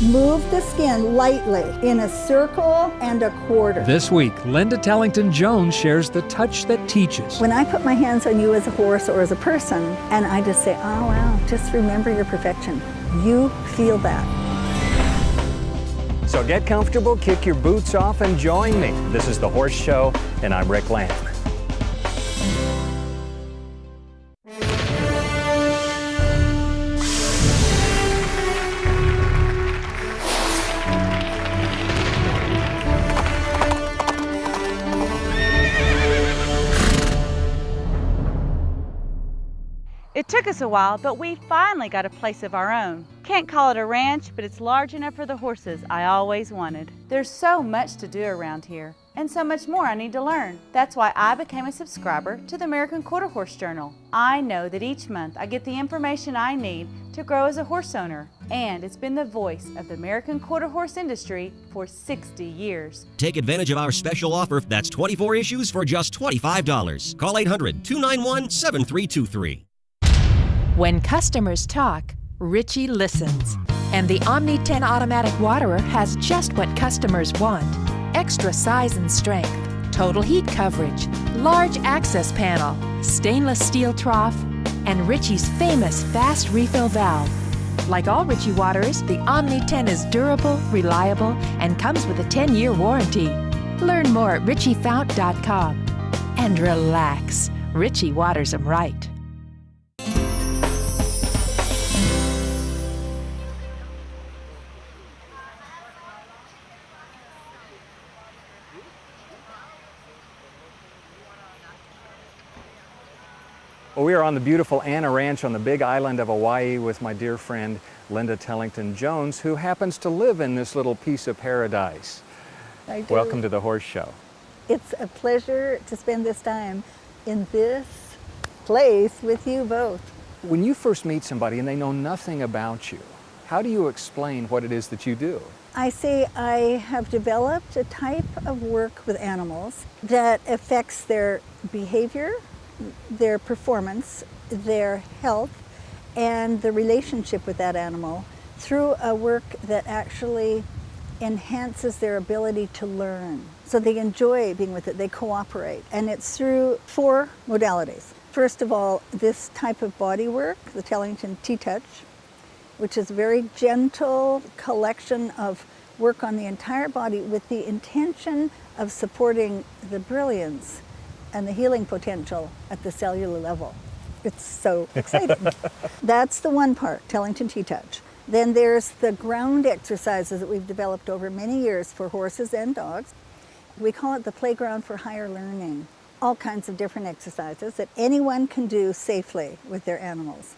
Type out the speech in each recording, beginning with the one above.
Move the skin lightly in a circle and a quarter. This week, Linda Tellington-Jones shares the touch that teaches. When I put my hands on you as a horse or as a person, and I just say, oh wow, just remember your perfection. You feel that. So get comfortable, kick your boots off, and join me. This is The Horse Show, and I'm Rick Lamb. It took us a while, but we finally got a place of our own. Can't call it a ranch, but it's large enough for the horses I always wanted. There's so much to do around here, and so much more I need to learn. That's why I became a subscriber to the American Quarter Horse Journal. I know that each month I get the information I need to grow as a horse owner, and it's been the voice of the American quarter horse industry for 60 years. Take advantage of our special offer. That's 24 issues for just $25. Call 800-291-7323. When customers talk, Ritchie listens. And the Omni 10 automatic waterer has just what customers want. Extra size and strength, total heat coverage, large access panel, stainless steel trough, and Ritchie's famous fast refill valve. Like all Ritchie waterers, the Omni 10 is durable, reliable, and comes with a 10-year warranty. Learn more at ritchiefount.com. And relax, Ritchie waters them right. Well, we are on the beautiful Anna Ranch on the big island of Hawaii with my dear friend Linda Tellington-Jones, who happens to live in this little piece of paradise. I do. Welcome to the Horse Show. It's a pleasure to spend this time in this place with you both. When you first meet somebody and they know nothing about you, how do you explain what it is that you do? I say I have developed a type of work with animals that affects their behavior, their performance, their health, and the relationship with that animal through a work that actually enhances their ability to learn. So they enjoy being with it, they cooperate, and it's through 4 modalities. First of all, this type of body work, the Tellington T-Touch, which is a very gentle collection of work on the entire body with the intention of supporting the brilliance and the healing potential at the cellular level. It's so exciting. That's the one part, Tellington T-Touch. Then there's the ground exercises that we've developed over many years for horses and dogs. We call it the playground for higher learning. All kinds of different exercises that anyone can do safely with their animals.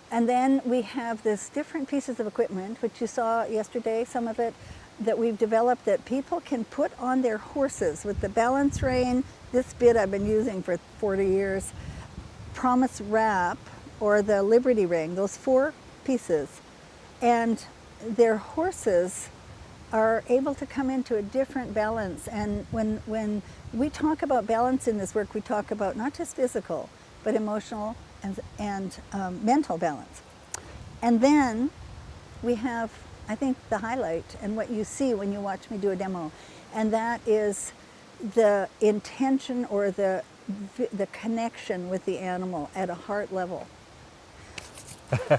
And then we have this different pieces of equipment, which you saw yesterday, some of it, that we've developed that people can put on their horses with the balance rein. This bit I've been using for 40 years, Promise Wrap, or the Liberty Ring, those 4 pieces. And their horses are able to come into a different balance. And when we talk about balance in this work, we talk about not just physical, but emotional and mental balance. And then we have, I think, the highlight and what you see when you watch me do a demo, and that is the intention or the connection with the animal at a heart level.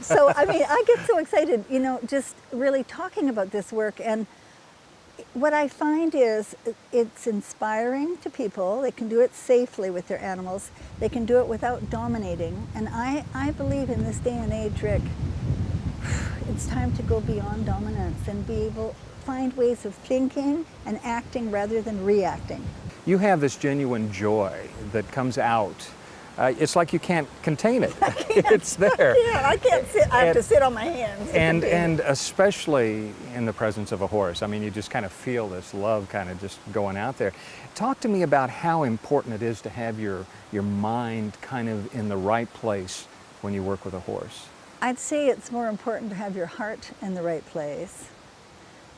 So, I mean, I get so excited, you know, just really talking about this work. And what I find is it's inspiring to people. They can do it safely with their animals. They can do it without dominating. And I believe in this day and age, Rick, it's time to go beyond dominance and be able to find ways of thinking and acting rather than reacting. You have this genuine joy that comes out. It's like you can't contain it. It's there. Yeah, I can't sit. I have to sit on my hands. And especially in the presence of a horse. I mean, you just kind of feel this love kind of just going out there. Talk to me about how important it is to have your mind kind of in the right place when you work with a horse. I'd say it's more important to have your heart in the right place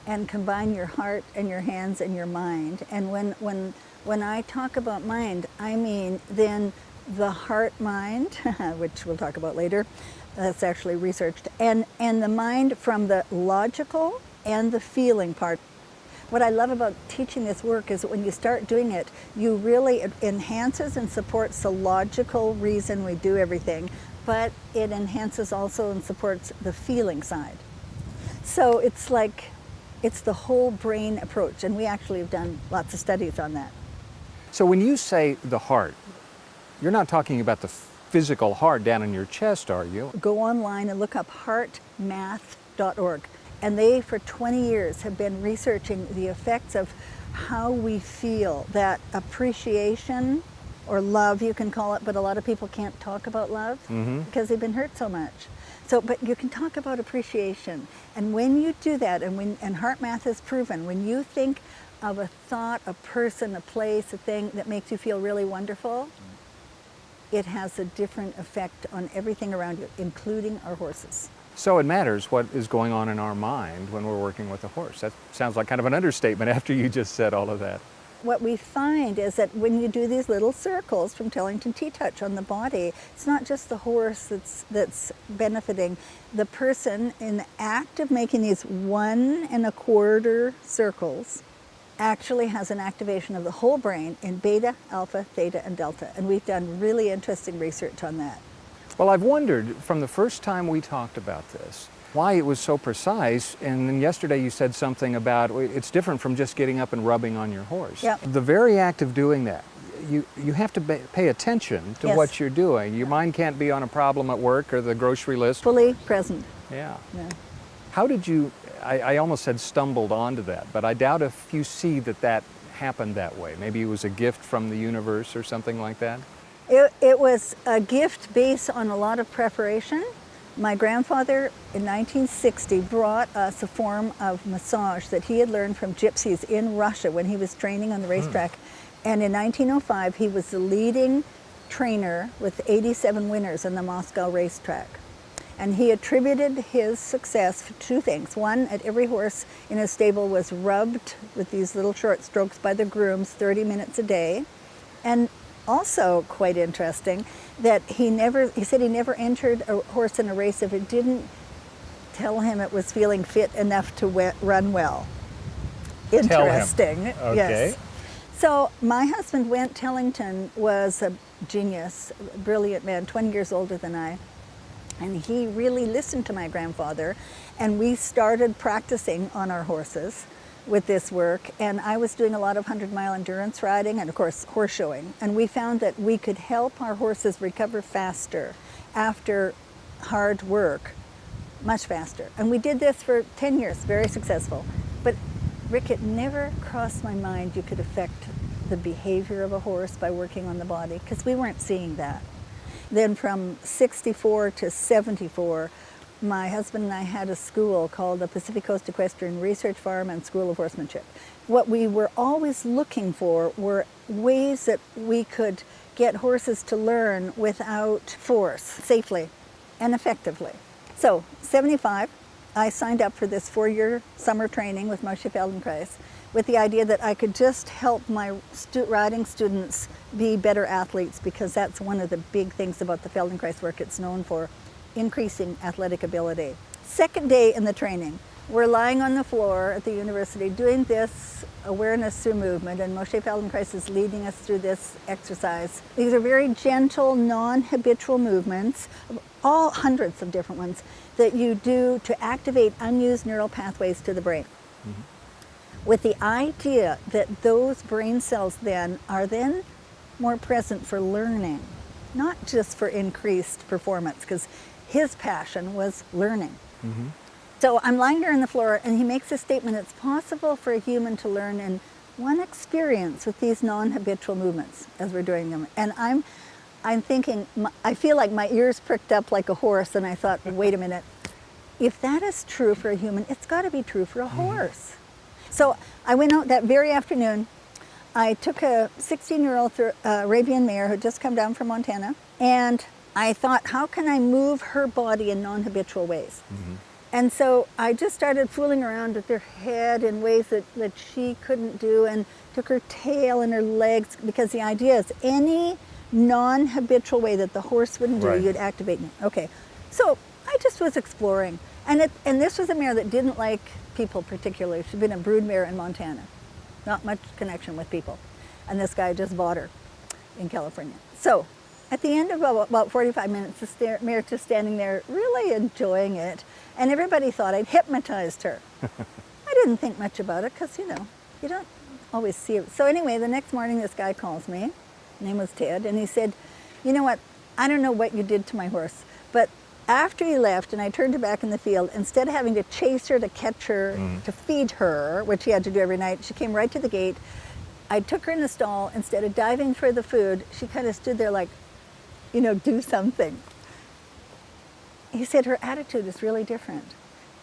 and combine your heart and your hands and your mind. And when I talk about mind, I mean then the heart-mind, which we'll talk about later, that's actually researched, and the mind from the logical and the feeling part. What I love about teaching this work is that when you start doing it, it enhances and supports the logical reason we do everything, but it enhances also and supports the feeling side. So it's the whole brain approach, and we actually have done lots of studies on that. So when you say the heart, you're not talking about the physical heart down in your chest, are you? Go online and look up heartmath.org. And they, for 20 years, have been researching the effects of how we feel, that appreciation or love, you can call it, but a lot of people can't talk about love because they've been hurt so much. So, but you can talk about appreciation. And when you do that, and HeartMath has proven, when you think of a thought, a person, a place, a thing that makes you feel really wonderful, it has a different effect on everything around you, including our horses. So it matters what is going on in our mind when we're working with a horse. That sounds like kind of an understatement after you just said all of that. What we find is that when you do these little circles from Tellington T-Touch on the body, it's not just the horse that's benefiting. The person in the act of making these 1 1/4 circles actually has an activation of the whole brain in beta, alpha, theta, and delta. And we've done really interesting research on that. Well, I've wondered from the first time we talked about this, why it was so precise, and then yesterday you said something about it's different from just getting up and rubbing on your horse. Yep. The very act of doing that, you have to pay attention to Yes. what you're doing. Your mind can't be on a problem at work or the grocery list. Fully present. Yeah. Yeah. How did you, I almost said stumbled onto that, but I doubt if you see that happened that way. Maybe it was a gift from the universe or something like that? It was a gift based on a lot of preparation. My grandfather in 1960 brought us a form of massage that he had learned from gypsies in Russia when he was training on the racetrack. And in 1905, he was the leading trainer with 87 winners on the Moscow racetrack. And he attributed his success to 2 things. One, at every horse in his stable was rubbed with these little short strokes by the grooms 30 minutes a day. And also quite interesting that he said he never entered a horse in a race if it didn't tell him it was feeling fit enough to run well. Interesting. Okay. Yes. So my husband, Went Tellington, was a genius, a brilliant man, 20 years older than I. And he really listened to my grandfather, and we started practicing on our horses with this work. And I was doing a lot of 100-mile endurance riding and, of course, horse showing. And we found that we could help our horses recover faster after hard work, much faster. And we did this for 10 years, very successful. But Rick, it never crossed my mind you could affect the behavior of a horse by working on the body, because we weren't seeing that. Then from 64 to 74, my husband and I had a school called the Pacific Coast Equestrian Research Farm and School of Horsemanship. What we were always looking for were ways that we could get horses to learn without force, safely and effectively. So, 75, I signed up for this 4-year summer training with Moshe Feldenkrais with the idea that I could just help my riding students be better athletes, because that's one of the big things about the Feldenkrais work. It's known for increasing athletic ability. Second day in the training, we're lying on the floor at the university doing this awareness through movement, and Moshe Feldenkrais is leading us through this exercise. These are very gentle, non-habitual movements, all hundreds of different ones, that you do to activate unused neural pathways to the brain. With the idea that those brain cells then are more present for learning, not just for increased performance, because his passion was learning. So I'm lying there on the floor, and he makes a statement: it's possible for a human to learn in one experience with these non-habitual movements as we're doing them. And I'm thinking, I feel like my ears pricked up like a horse, and I thought, wait a minute, if that is true for a human, it's got to be true for a horse. So I went out that very afternoon. I took a 16-year-old Arabian mare who had just come down from Montana, and I thought, how can I move her body in non-habitual ways? And so I just started fooling around with her head in ways that she couldn't do, and took her tail and her legs, because the idea is any non-habitual way that the horse wouldn't do, Right. you'd activate. Okay, so I just was exploring. And this was a mare that didn't like people particularly. She'd been a brood mare in Montana. Not much connection with people. And this guy just bought her in California. So at the end of about 45 minutes, the mare just standing there really enjoying it. And everybody thought I'd hypnotized her. I didn't think much about it because, you know, you don't always see it. So anyway, the next morning this guy calls me. His name was Ted. And he said, you know what, I don't know what you did to my horse, but after you left and I turned her back in the field, instead of having to chase her to catch her, to feed her, which he had to do every night, she came right to the gate. I took her in the stall. Instead of diving for the food, she kind of stood there like, you know, do something. He said her attitude is really different.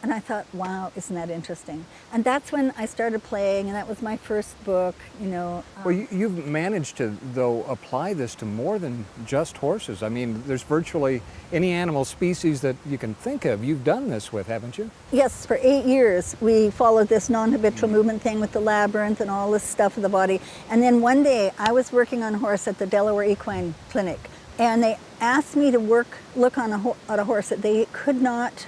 And I thought, wow, isn't that interesting? And that's when I started playing, and that was my first book, you know. Well, you've managed to, though, apply this to more than just horses. I mean, there's virtually any animal species that you can think of you've done this with, haven't you? Yes, for 8 years we followed this non-habitual movement thing with the labyrinth and all this stuff of the body. And then one day I was working on a horse at the Delaware Equine Clinic, and they asked me to look on a horse that they could not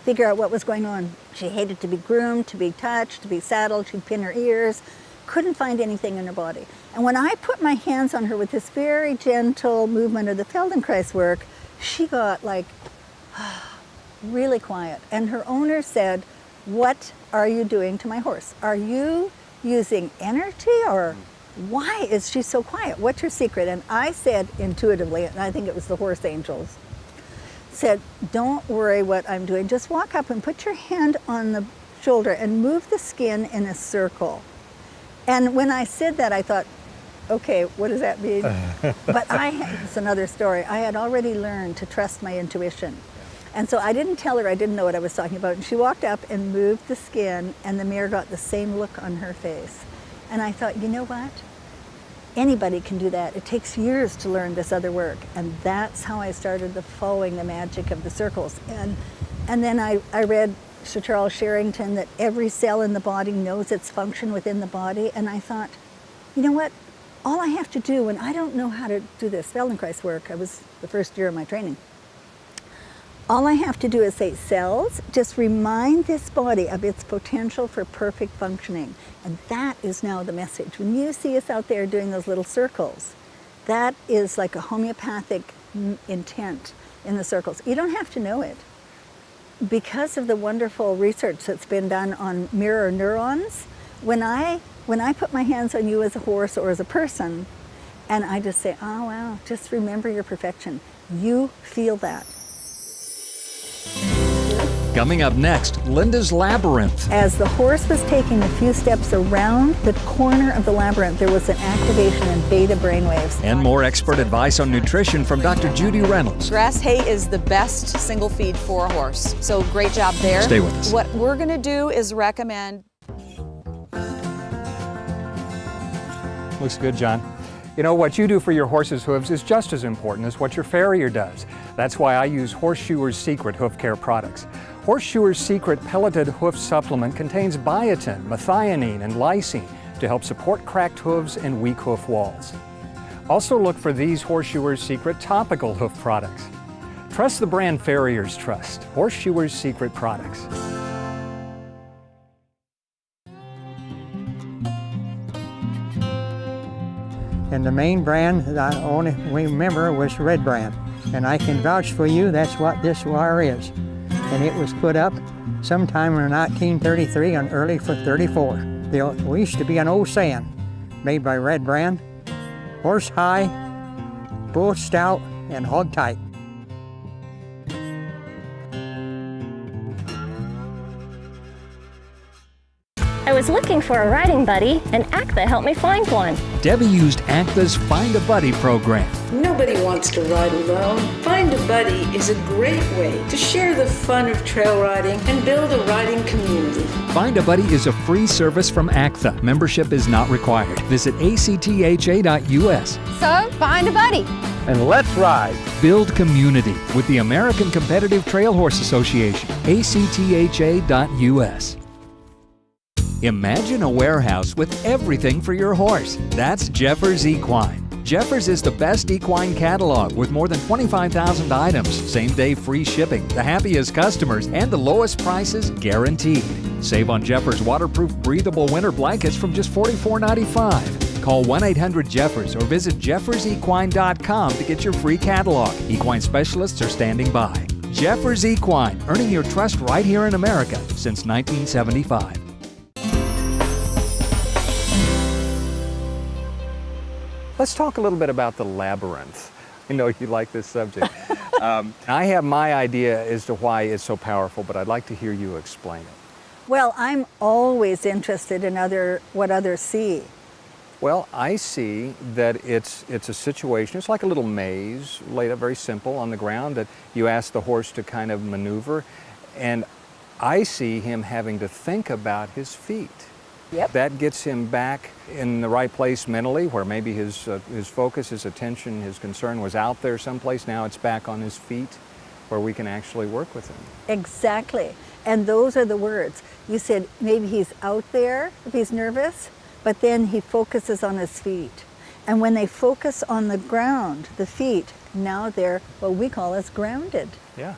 figure out what was going on. She hated to be groomed, to be touched, to be saddled. She'd pin her ears, couldn't find anything in her body. And when I put my hands on her with this very gentle movement of the Feldenkrais work, she got like really quiet. And her owner said, what are you doing to my horse? Are you using energy, or why is she so quiet? What's your secret? And I said intuitively, and I think it was the horse angels, said, don't worry what I'm doing. Just walk up and put your hand on the shoulder and move the skin in a circle. And when I said that, I thought, okay, what does that mean? But it's another story. I had already learned to trust my intuition. And so I didn't tell her I didn't know what I was talking about. And she walked up and moved the skin, and the mare got the same look on her face. And I thought, you know what? Anybody can do that. It takes years to learn this other work. And that's how I started following the magic of the circles. And then I read Sir Charles Sherrington that every cell in the body knows its function within the body. And I thought, you know what? All I have to do, when I don't know how to do this Feldenkrais work, I was the first year of my training, all I have to do is say, cells, just remind this body of its potential for perfect functioning. And that is now the message. When you see us out there doing those little circles, that is like a homeopathic intent in the circles. You don't have to know it. Because of the wonderful research that's been done on mirror neurons, when I put my hands on you as a horse or as a person, and I just say, oh wow, just remember your perfection, you feel that. Coming up next, Linda's Labyrinth. As the horse was taking a few steps around the corner of the labyrinth, there was an activation in beta brainwaves. And more expert advice on nutrition from Dr. Judy Reynolds. Grass hay is the best single feed for a horse. So great job there. Stay with us. What we're going to do is recommend. Looks good, John. You know, what you do for your horse's hooves is just as important as what your farrier does. That's why I use Horseshoer's Secret Hoof Care products. Horseshoer's Secret Pelleted Hoof Supplement contains biotin, methionine, and lysine to help support cracked hooves and weak hoof walls. Also look for these Horseshoer's Secret Topical Hoof products. Trust the brand farriers trust. Horseshoer's Secret products. And the main brand that I only remember was Red Brand. And I can vouch for you, that's what this wire is. And it was put up sometime in 1933 and early for 34. There used to be an old saying made by Red Brand: horse high, bull stout, and hog tight. I was looking for a riding buddy, and ACTA helped me find one. Debbie used ACTA's Find a Buddy program. Nobody wants to ride alone. Find a Buddy is a great way to share the fun of trail riding and build a riding community. Find a Buddy is a free service from ACTA. Membership is not required. Visit actha.us. So, find a buddy. And let's ride. Build community with the American Competitive Trail Horse Association. actha.us. Imagine a warehouse with everything for your horse. That's Jeffers Equine. Jeffers is the best equine catalog with more than 25,000 items, same-day free shipping, the happiest customers, and the lowest prices guaranteed. Save on Jeffers waterproof breathable winter blankets from just $44.95. Call 1-800-JEFFERS or visit jeffersequine.com to get your free catalog. Equine specialists are standing by. Jeffers Equine, earning your trust right here in America since 1975. Let's talk a little bit about the labyrinth. I know you like this subject. I have my idea as to why it's so powerful, but I'd like to hear you explain it. Well, I'm always interested in what others see. Well, I see that it's a situation, it's like a little maze laid up very simple on the ground that you ask the horse to kind of maneuver, and I see him having to think about his feet. Yep. That gets him back in the right place mentally, where maybe his focus, his attention, his concern was out there someplace. Now it's back on his feet where we can actually work with him. Exactly. And those are the words. You said maybe he's out there if he's nervous, but then he focuses on his feet. And when they focus on the ground, the feet, now they're what we call as grounded. Yeah.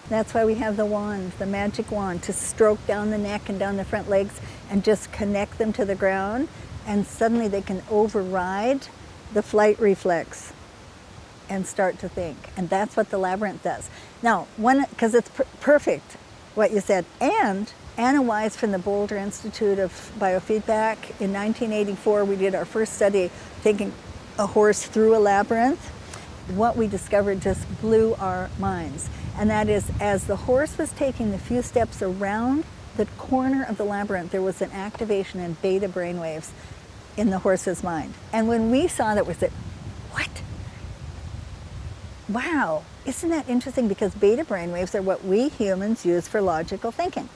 That's why we have the wand, the magic wand, to stroke down the neck and down the front legs and just connect them to the ground, and suddenly they can override the flight reflex and start to think. And that's what the labyrinth does. Now, because it's perfect, what you said. And Anna Wise from the Boulder Institute of Biofeedback, in 1984, we did our first study taking a horse through a labyrinth. What we discovered just blew our minds. And that is, as the horse was taking the few steps around the corner of the labyrinth, there was an activation in beta brainwaves in the horse's mind. And when we saw that, we said, what? Wow, isn't that interesting? Because beta brainwaves are what we humans use for logical thinking.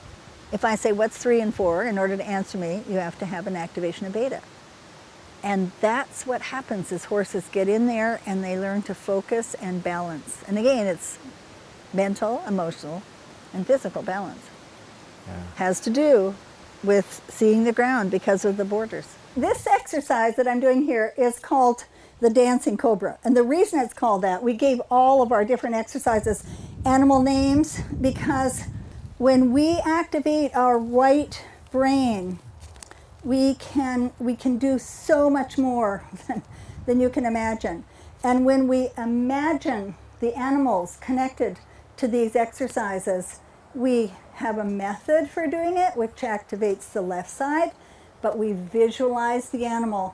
If I say, what's 3 and 4, in order to answer me, you have to have an activation of beta. And that's what happens is horses get in there and they learn to focus and balance. And again, it's mental, emotional, and physical balance. Yeah. Has to do with seeing the ground because of the borders. This exercise that I'm doing here is called the dancing cobra. And the reason it's called that, we gave all of our different exercises animal names because when we activate our right brain, we can do so much more than you can imagine. And when we imagine the animals connected to these exercises, we have a method for doing it, which activates the left side, but we visualize the animal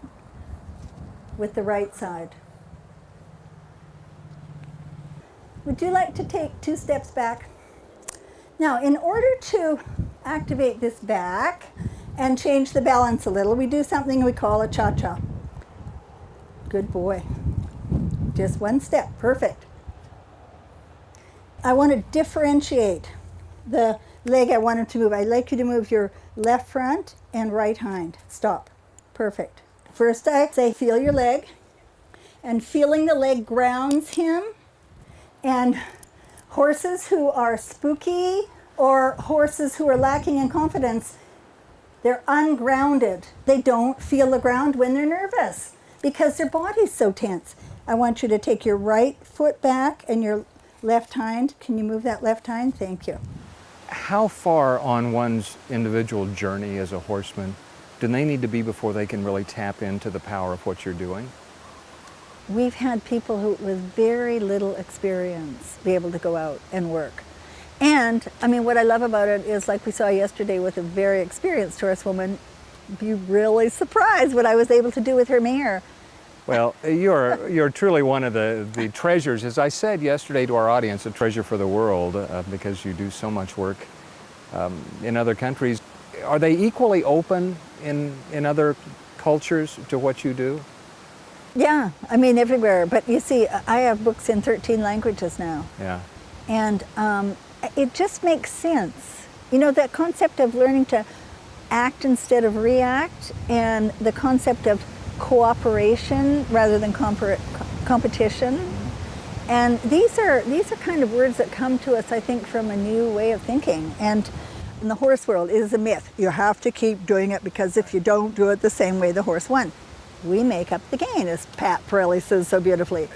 with the right side. Would you like to take 2 steps back? Now, in order to activate this back and change the balance a little, we do something we call a cha-cha. Good boy. Just 1 step, perfect. I want to differentiate the leg I want him to move. I'd like you to move your left front and right hind. Stop. Perfect. First I say feel your leg, and feeling the leg grounds him. And horses who are spooky or horses who are lacking in confidence, they're ungrounded. They don't feel the ground when they're nervous because their body's so tense. I want you to take your right foot back and your left hind. Can you move that left hind? Thank you. How far on one's individual journey as a horseman do they need to be before they can really tap into the power of what you're doing? We've had people who, with very little experience, be able to go out and work. And, I mean, what I love about it is, like we saw yesterday with a very experienced horsewoman, be really surprised what I was able to do with her mare. Well, you're truly one of the treasures, as I said yesterday to our audience, a treasure for the world, because you do so much work in other countries. Are they equally open in other cultures to what you do? Yeah, I mean everywhere. But you see, I have books in 13 languages now. Yeah. And it just makes sense. You know, that concept of learning to act instead of react, and the concept of cooperation rather than competition. And these are kind of words that come to us, I think, from a new way of thinking. And in the horse world, it is a myth. You have to keep doing it because if you don't do it the same way, the horse won. we make up the gain, as Pat Pirelli says so beautifully.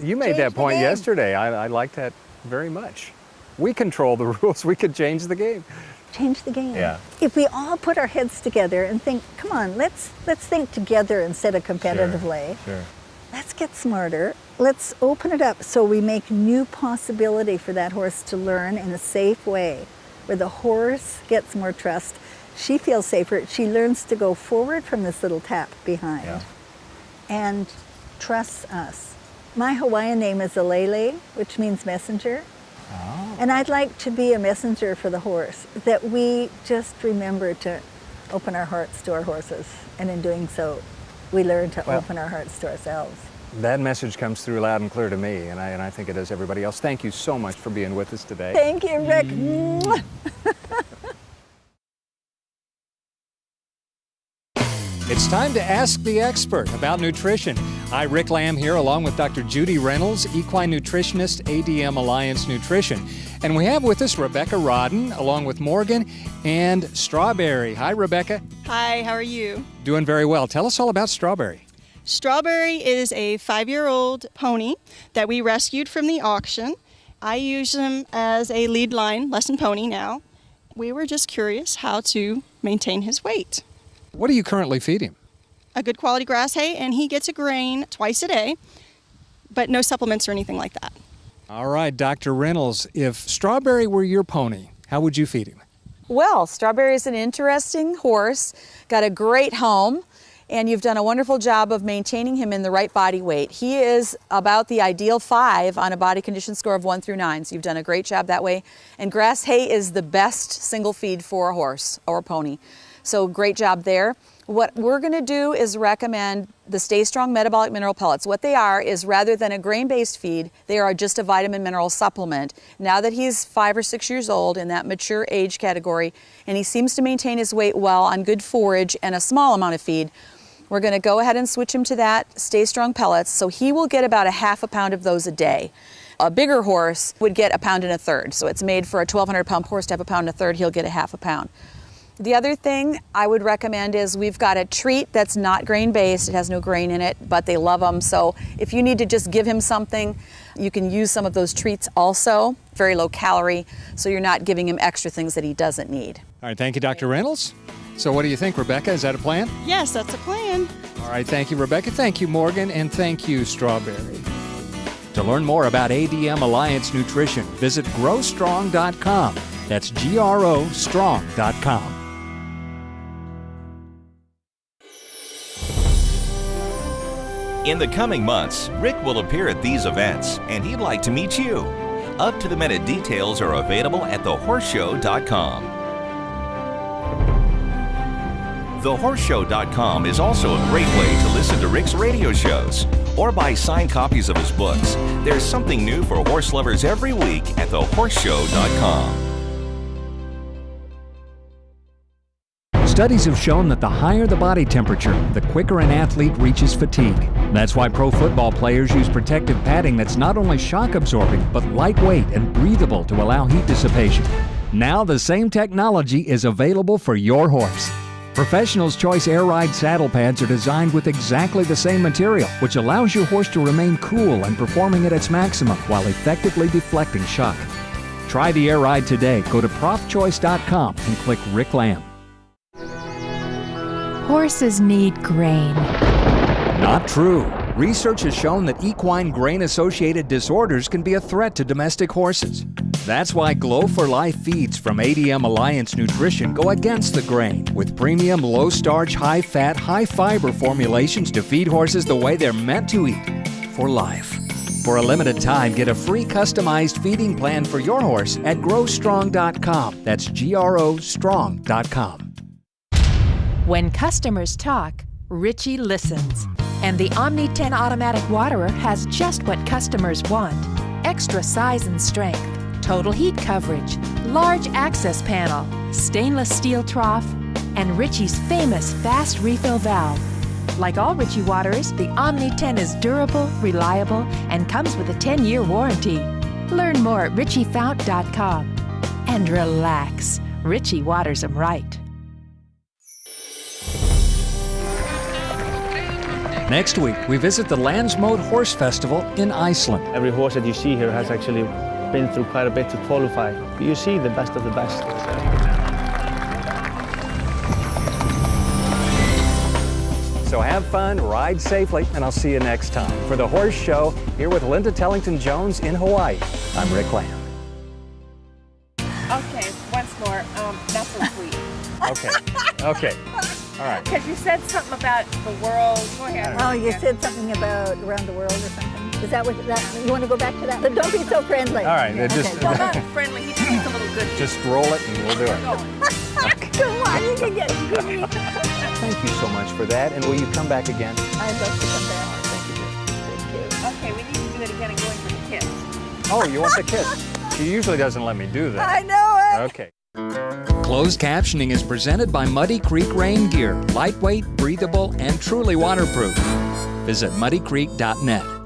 You made Change that the point game. yesterday. I like that very much. We control the rules. We could change the game. Change the game. Yeah. If we all put our heads together and think, come on, let's think together instead of competitively. Sure. Let's get smarter. Let's open it up so we make new possibility for that horse to learn in a safe way, where the horse gets more trust. She feels safer. She learns to go forward from this little tap behind and trusts us. My Hawaiian name is Alele, which means messenger. Oh. And I'd like to be a messenger for the horse, that we just remember to open our hearts to our horses. And in doing so, we learn to open our hearts to ourselves. That message comes through loud and clear to me, and I think it does everybody else. Thank you so much for being with us today. Thank you, Rick. Mwah. It's time to ask the expert about nutrition. I, Rick Lamb, here along with Dr. Judy Reynolds, equine nutritionist, ADM Alliance Nutrition. And we have with us Rebecca Rodden, along with Morgan and Strawberry. Hi, Rebecca. Hi, how are you? Doing very well. Tell us all about Strawberry. Strawberry is a 5-year-old pony that we rescued from the auction. I use him as a lead line lesson pony now. We were just curious how to maintain his weight. What do you currently feed him? A good quality grass hay, and he gets a grain twice a day, but no supplements or anything like that. All right, Dr. Reynolds, if Strawberry were your pony, how would you feed him? Well, Strawberry is an interesting horse, got a great home, and you've done a wonderful job of maintaining him in the right body weight. He is about the ideal 5 on a body condition score of 1 through 9, so you've done a great job that way. And grass hay is the best single feed for a horse or pony. So great job there. What we're going to do is recommend the Stay Strong Metabolic Mineral Pellets. What they are is, rather than a grain-based feed, they are just a vitamin mineral supplement. Now that he's 5 or 6 years old, in that mature age category, and he seems to maintain his weight well on good forage and a small amount of feed, we're going to go ahead and switch him to that Stay Strong Pellets, so he will get about a ½ pound of those a day. A bigger horse would get 1 1/3 pounds, so it's made for a 1,200-pound horse to have 1 1/3 pounds, he'll get a ½ pound. The other thing I would recommend is, we've got a treat that's not grain-based. It has no grain in it, but they love them. So if you need to just give him something, you can use some of those treats also. Very low calorie, so you're not giving him extra things that he doesn't need. All right, thank you, Dr. Reynolds. So what do you think, Rebecca? Is that a plan? Yes, that's a plan. All right, thank you, Rebecca. Thank you, Morgan, and thank you, Strawberry. To learn more about ADM Alliance Nutrition, visit growstrong.com. That's GROstrong.com. In the coming months, Rick will appear at these events, and he'd like to meet you. Up-to-the-minute details are available at thehorseshow.com. Thehorseshow.com is also a great way to listen to Rick's radio shows or buy signed copies of his books. There's something new for horse lovers every week at thehorseshow.com. Studies have shown that the higher the body temperature, the quicker an athlete reaches fatigue. That's why pro football players use protective padding that's not only shock absorbing, but lightweight and breathable to allow heat dissipation. Now the same technology is available for your horse. Professional's Choice Air Ride saddle pads are designed with exactly the same material, which allows your horse to remain cool and performing at its maximum while effectively deflecting shock. Try the Air Ride today. Go to profchoice.com and click Rick Lamb. Horses need grain. Not true. Research has shown that equine grain-associated disorders can be a threat to domestic horses. That's why Glow for Life feeds from ADM Alliance Nutrition go against the grain with premium low-starch, high-fat, high-fiber formulations to feed horses the way they're meant to eat, for life. For a limited time, get a free customized feeding plan for your horse at growstrong.com. That's GROstrong.com. When customers talk, Ritchie listens. And the Omni 10 Automatic Waterer has just what customers want. Extra size and strength, total heat coverage, large access panel, stainless steel trough, and Ritchie's famous fast refill valve. Like all Ritchie waterers, the Omni 10 is durable, reliable, and comes with a 10-year warranty. Learn more at ritchiefount.com. And relax, Ritchie waters them right. Next week, we visit the Landsmote Horse Festival in Iceland. Every horse that you see here has actually been through quite a bit to qualify. You see the best of the best. So have fun, ride safely, and I'll see you next time. For The Horse Show, here with Linda Tellington-Jones in Hawaii, I'm Rick Lamb. Okay, once more, not so sweet. Okay. All right. Because you said something about the world. Go ahead. Oh, you said something about around the world or something. Is that what you want to go back to that? But don't be so friendly. All right, Yeah, just Well, not friendly. He just needs a little good. just roll it and we'll do it. Come on, you can get goody. Thank you so much for that. And will you come back again? I'd love to come back. Thank you. Okay, we need to do it again and go in for the kiss. Oh, you want the kiss? She usually doesn't let me do that. I know it. Okay. Closed captioning is presented by Muddy Creek Rain Gear. Lightweight, breathable, and truly waterproof. Visit muddycreek.net.